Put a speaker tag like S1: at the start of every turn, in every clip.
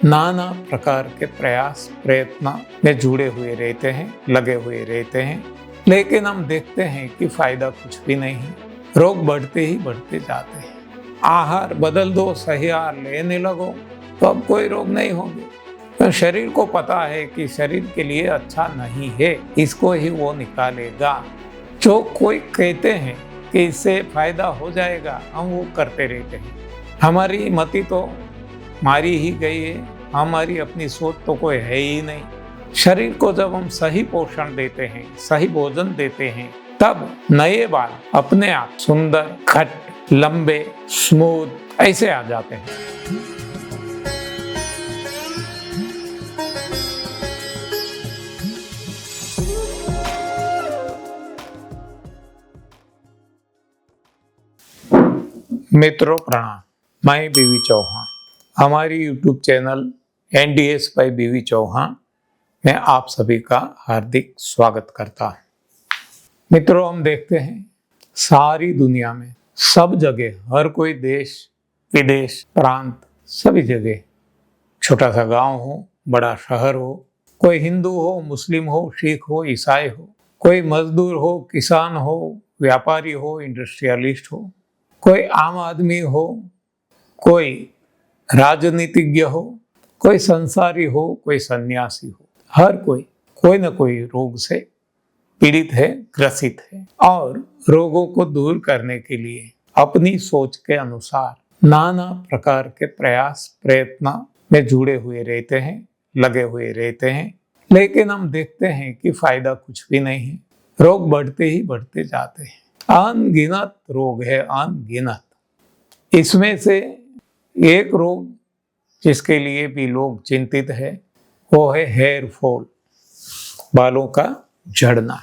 S1: नाना प्रकार के प्रयास प्रयत्न में जुड़े हुए रहते हैं, लगे हुए रहते हैं, लेकिन हम देखते हैं कि फायदा कुछ भी नहीं है। रोग बढ़ते ही बढ़ते जाते हैं। आहार बदल दो, सही आहार लेने लगो तो अब कोई रोग नहीं होंगे। तो शरीर को पता है कि शरीर के लिए अच्छा नहीं है, इसको ही वो निकालेगा। जो कोई कहते हैं कि इससे फायदा हो जाएगा, हम वो करते रहते हैं। हमारी मति तो मारी ही गई है, हमारी अपनी सोच तो कोई है ही नहीं। शरीर को जब हम सही पोषण देते हैं, सही भोजन देते हैं, तब नए बाल अपने आप सुंदर, खट, लंबे, स्मूथ ऐसे आ जाते हैं। मित्रों प्रणाम, मैं बीवी चौहान। हमारी YouTube चैनल NDS बाय बीवी चौहान में आप सभी का हार्दिक स्वागत करता हूँ। मित्रों, हम देखते हैं सारी दुनिया में, सब जगह, हर कोई देश विदेश प्रांत, सभी जगह, छोटा सा गांव हो, बड़ा शहर हो, कोई हिंदू हो, मुस्लिम हो, सिख हो, ईसाई हो, कोई मजदूर हो, किसान हो, व्यापारी हो, इंडस्ट्रियलिस्ट हो, कोई आम आदमी हो, कोई राजनीतिज्ञ हो, कोई संसारी हो, कोई सन्यासी हो, हर कोई न कोई रोग से पीड़ित है, ग्रसित है, और रोगों को दूर करने के लिए अपनी सोच के अनुसार नाना प्रकार के प्रयास प्रयत्न में जुड़े हुए रहते हैं, लगे हुए रहते हैं, लेकिन हम देखते हैं कि फायदा कुछ भी नहीं है। रोग बढ़ते ही बढ़ते जाते हैं। अनगिनत रोग है, अनगिनत। इसमें से एक रोग जिसके लिए भी लोग चिंतित है, वो है हेयर फॉल, बालों का झड़ना।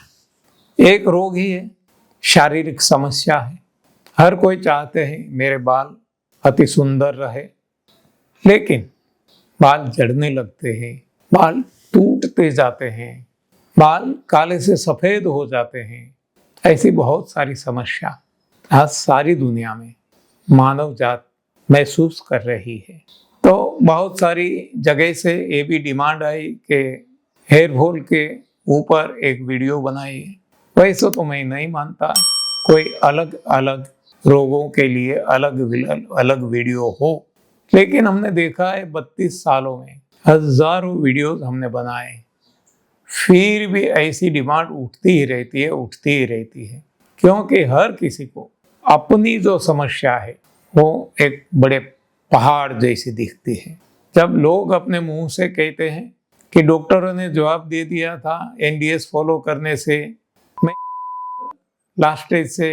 S1: एक रोग ही है, शारीरिक समस्या है। हर कोई चाहते हैं मेरे बाल अति सुंदर रहे, लेकिन बाल झड़ने लगते हैं, बाल टूटते जाते हैं, बाल काले से सफेद हो जाते हैं। ऐसी बहुत सारी समस्या आज सारी दुनिया में मानव जात महसूस कर रही है। तो बहुत सारी जगह से ये भी डिमांड आई कि हेयर फॉल के ऊपर एक वीडियो बनाइए। वैसे तो मैं नहीं मानता कोई अलग अलग रोगों के लिए अलग अलग वीडियो हो, लेकिन हमने देखा है 32 सालों में हजारों वीडियोस हमने बनाए, फिर भी ऐसी डिमांड उठती ही रहती है, क्योंकि हर किसी को अपनी जो समस्या है वो एक बड़े पहाड़ जैसी दिखती है। जब लोग अपने मुंह से कहते हैं कि डॉक्टरों ने जवाब दे दिया था NDS फॉलो करने से मैं लास्ट स्टेज से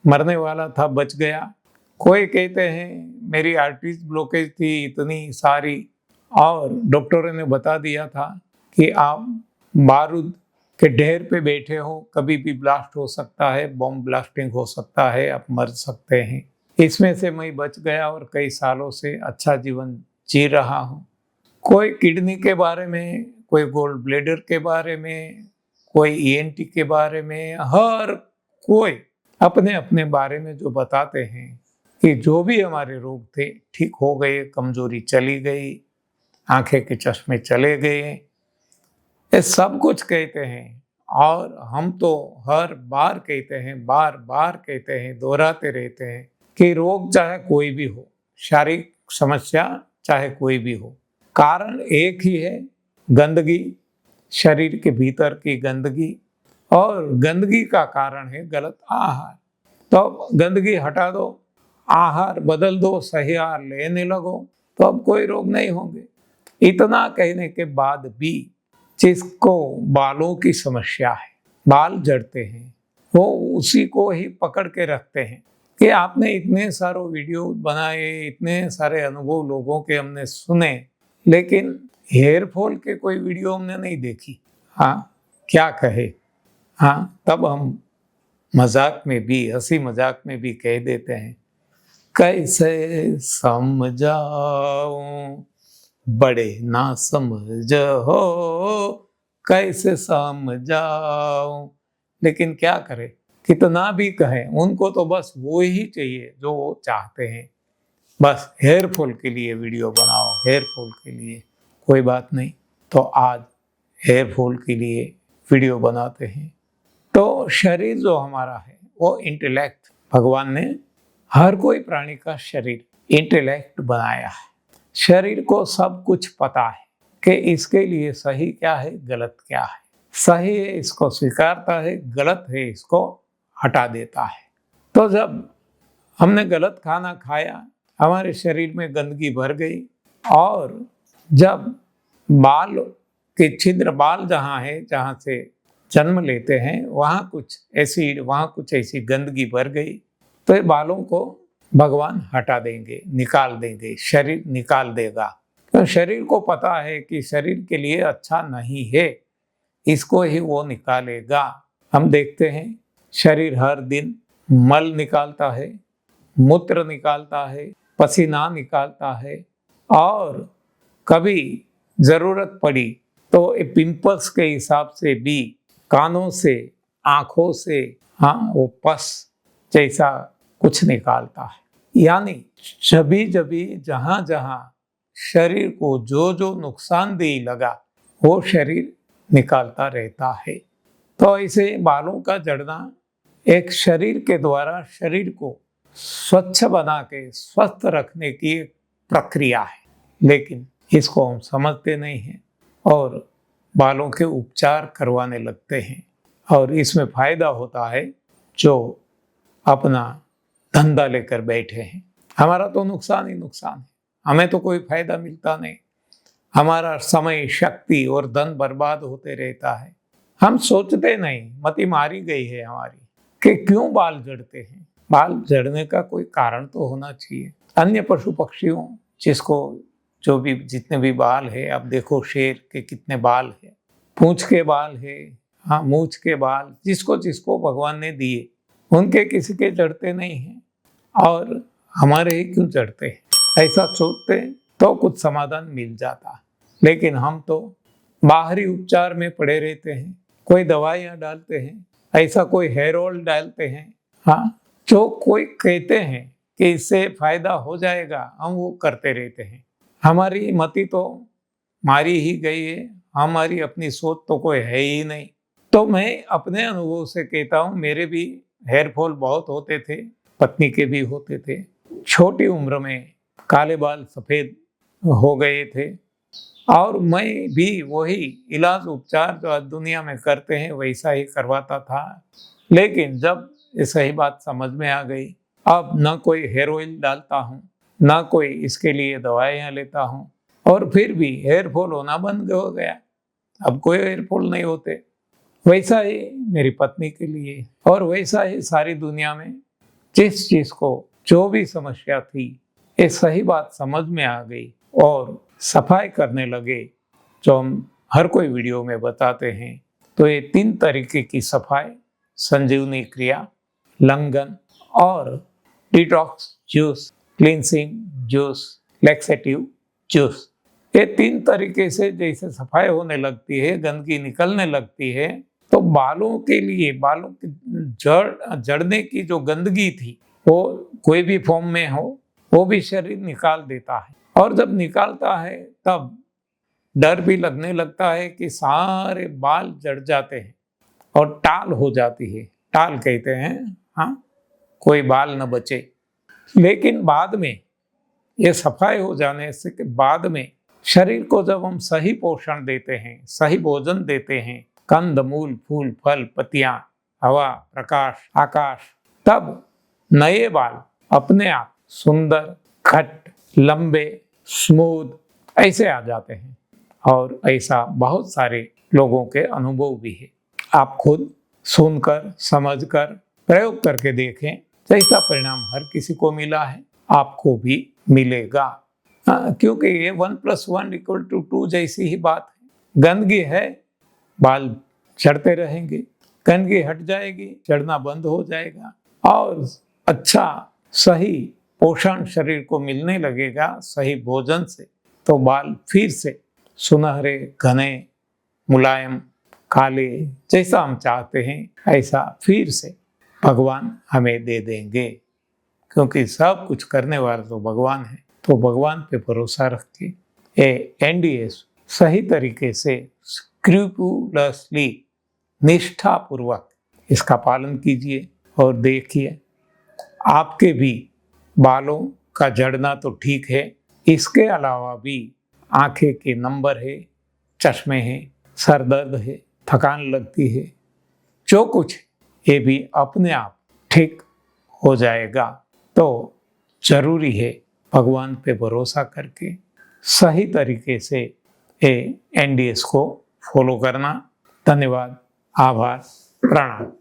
S1: मरने वाला था, बच गया। कोई कहते हैं मेरी आर्टरीज ब्लॉकेज थी इतनी सारी, और डॉक्टरों ने बता दिया था कि आप बारूद के ढेर पे बैठे हो, कभी भी ब्लास्ट हो सकता है, बॉम्ब ब्लास्टिंग हो सकता है, आप मर सकते हैं। इसमें से मैं बच गया और कई सालों से अच्छा जीवन जी रहा हूँ। कोई किडनी के बारे में, कोई गोल्ड ब्लेडर के बारे में, कोई ENT के बारे में, हर कोई अपने अपने बारे में जो बताते हैं कि जो भी हमारे रोग थे ठीक हो गए, कमजोरी चली गई, आंखें के चश्मे चले गए, ये सब कुछ कहते हैं। और हम तो हर बार कहते हैं, बार बार कहते हैं, दोहराते रहते हैं कि रोग चाहे कोई भी हो, शारीरिक समस्या चाहे कोई भी हो, कारण एक ही है, गंदगी, शरीर के भीतर की गंदगी। और गंदगी का कारण है गलत आहार। तो गंदगी हटा दो, आहार बदल दो, सही आहार लेने लगो तो अब कोई रोग नहीं होंगे। इतना कहने के बाद भी जिसको बालों की समस्या है, बाल झड़ते हैं, वो उसी को ही पकड़ के रखते हैं कि आपने इतने सारे वीडियो बनाए, इतने सारे अनुभव लोगों के हमने सुने, लेकिन हेयर फॉल के कोई वीडियो हमने नहीं देखी। हाँ, क्या कहे। हाँ, तब हम मजाक में भी, हंसी मजाक में भी कह देते हैं, कैसे समझाऊं बड़े ना समझ हो, कैसे समझाऊं। लेकिन क्या करें, कितना भी कहें, उनको तो बस वो ही चाहिए जो वो चाहते हैं। बस हेयर फॉल के लिए वीडियो बनाओ, हेयर फॉल के लिए। कोई बात नहीं, तो आज हेयर फॉल के लिए वीडियो बनाते हैं। तो शरीर जो हमारा है वो इंटेलेक्ट, भगवान ने हर कोई प्राणी का शरीर इंटेलेक्ट बनाया है। शरीर को सब कुछ पता है कि इसके लिए सही क्या है, गलत क्या है। सही है इसको स्वीकारता है, गलत है इसको हटा देता है। तो जब हमने गलत खाना खाया, हमारे शरीर में गंदगी भर गई, और जब बाल के छिद्र, बाल जहाँ है, जहाँ से जन्म लेते हैं, वहाँ कुछ एसिड, वहाँ कुछ ऐसी गंदगी भर गई, तो ये बालों को भगवान हटा देंगे, निकाल देंगे, शरीर निकाल देगा। तो शरीर को पता है कि शरीर के लिए अच्छा नहीं है, इसको ही वो निकालेगा। हम देखते हैं शरीर हर दिन मल निकालता है, मूत्र निकालता है, पसीना निकालता है, और कभी ज़रूरत पड़ी तो पिंपल्स के हिसाब से भी कानों से, आँखों से, हाँ, वो पस जैसा कुछ निकालता है। यानी जभी जभी जहाँ जहाँ शरीर को जो जो नुकसानदेह लगा, वो शरीर निकालता रहता है। तो ऐसे बालों का झड़ना एक शरीर के द्वारा शरीर को स्वच्छ बना के स्वस्थ रखने की एक प्रक्रिया है, लेकिन इसको हम समझते नहीं हैं और बालों के उपचार करवाने लगते हैं। और इसमें फायदा होता है जो अपना धंधा लेकर बैठे हैं। हमारा तो नुकसान ही नुकसान है, हमें तो कोई फायदा मिलता नहीं। हमारा समय, शक्ति और धन बर्बाद होते रहता है। हम सोचते नहीं, मति मारी गई है हमारी कि क्यों बाल झड़ते हैं। बाल झड़ने का कोई कारण तो होना चाहिए। अन्य पशु पक्षियों जिसको जो भी जितने भी बाल है, अब देखो शेर के कितने बाल है, पूंछ के बाल है, हाँ, मूछ के बाल, जिसको जिसको भगवान ने दिए, उनके किसी के झड़ते नहीं हैं, और हमारे ही क्यों झड़ते हैं। ऐसा सोचते तो कुछ समाधान मिल जाता, लेकिन हम तो बाहरी उपचार में पड़े रहते हैं। कोई दवाइयाँ डालते हैं, ऐसा कोई हेयर ऑयल डालते हैं, हाँ, जो कोई कहते हैं कि इससे फायदा हो जाएगा, हम वो करते रहते हैं। हमारी मति तो मारी ही गई है, हमारी अपनी सोच तो कोई है ही नहीं। तो मैं अपने अनुभव से कहता हूँ, मेरे भी हेयर फॉल बहुत होते थे, पत्नी के भी होते थे। छोटी उम्र में काले बाल सफ़ेद हो गए थे, और मैं भी वही इलाज उपचार जो आज दुनिया में करते हैं वैसा ही करवाता था। लेकिन जब ये सही बात समझ में आ गई, अब ना कोई हेयर ऑयल डालता हूँ, ना कोई इसके लिए दवाइयाँ लेता हूँ, और फिर भी हेयर फॉल होना बंद हो गया। अब कोई हेयर फॉल नहीं होते। वैसा ही मेरी पत्नी के लिए, और वैसा ही सारी दुनिया में जिस चीज़ को जो भी समस्या थी, ये सही बात समझ में आ गई और सफाई करने लगे, जो हम हर कोई वीडियो में बताते हैं। तो ये 3 तरीके की सफाई, संजीवनी क्रिया, लंघन और detox juice, cleansing juice, laxative juice, ये 3 तरीके से जैसे सफाई होने लगती है, गंदगी निकलने लगती है, तो बालों के लिए, बालों की जड़ने की जो गंदगी थी, वो कोई भी फॉर्म में हो, वो भी शरीर निकाल देता है। और जब निकालता है तब डर भी लगने लगता है कि सारे बाल जड़ जाते हैं और टाल हो जाती है। टाल कहते हैं, हाँ, कोई बाल न बचे। लेकिन बाद में ये सफाई हो जाने से के बाद में शरीर को जब हम सही पोषण देते हैं, सही भोजन देते हैं, कंद मूल फूल फल पत्तियां, हवा प्रकाश आकाश, तब नए बाल अपने आप सुंदर, खट, लंबे, स्मूथ ऐसे आ जाते हैं। और ऐसा बहुत सारे लोगों के अनुभव भी है। आप खुद सुनकर, समझकर, प्रयोग करके देखें, जैसा परिणाम हर किसी को मिला है आपको भी मिलेगा। क्योंकि ये 1 + 1 = 2 जैसी ही बात है। गंदगी है, बाल झड़ते रहेंगे, गंदगी हट जाएगी, झड़ना बंद हो जाएगा, और अच्छा सही पोषण शरीर को मिलने लगेगा सही भोजन से, तो बाल फिर से सुनहरे, घने, मुलायम, काले, जैसा हम चाहते हैं ऐसा फिर से भगवान हमें दे देंगे। क्योंकि सब कुछ करने वाला तो भगवान है, तो भगवान पे भरोसा रख के एनडीएस सही तरीके से स्क्रूपुलसली निष्ठापूर्वक इसका पालन कीजिए और देखिए आपके भी बालों का झड़ना तो ठीक है, इसके अलावा भी आंखें के नंबर है, चश्मे हैं, सर दर्द है, थकान लगती है, जो कुछ ये भी अपने आप ठीक हो जाएगा। तो जरूरी है भगवान पे भरोसा करके सही तरीके से एनडीएस को फॉलो करना। धन्यवाद, आभार, प्रणाम।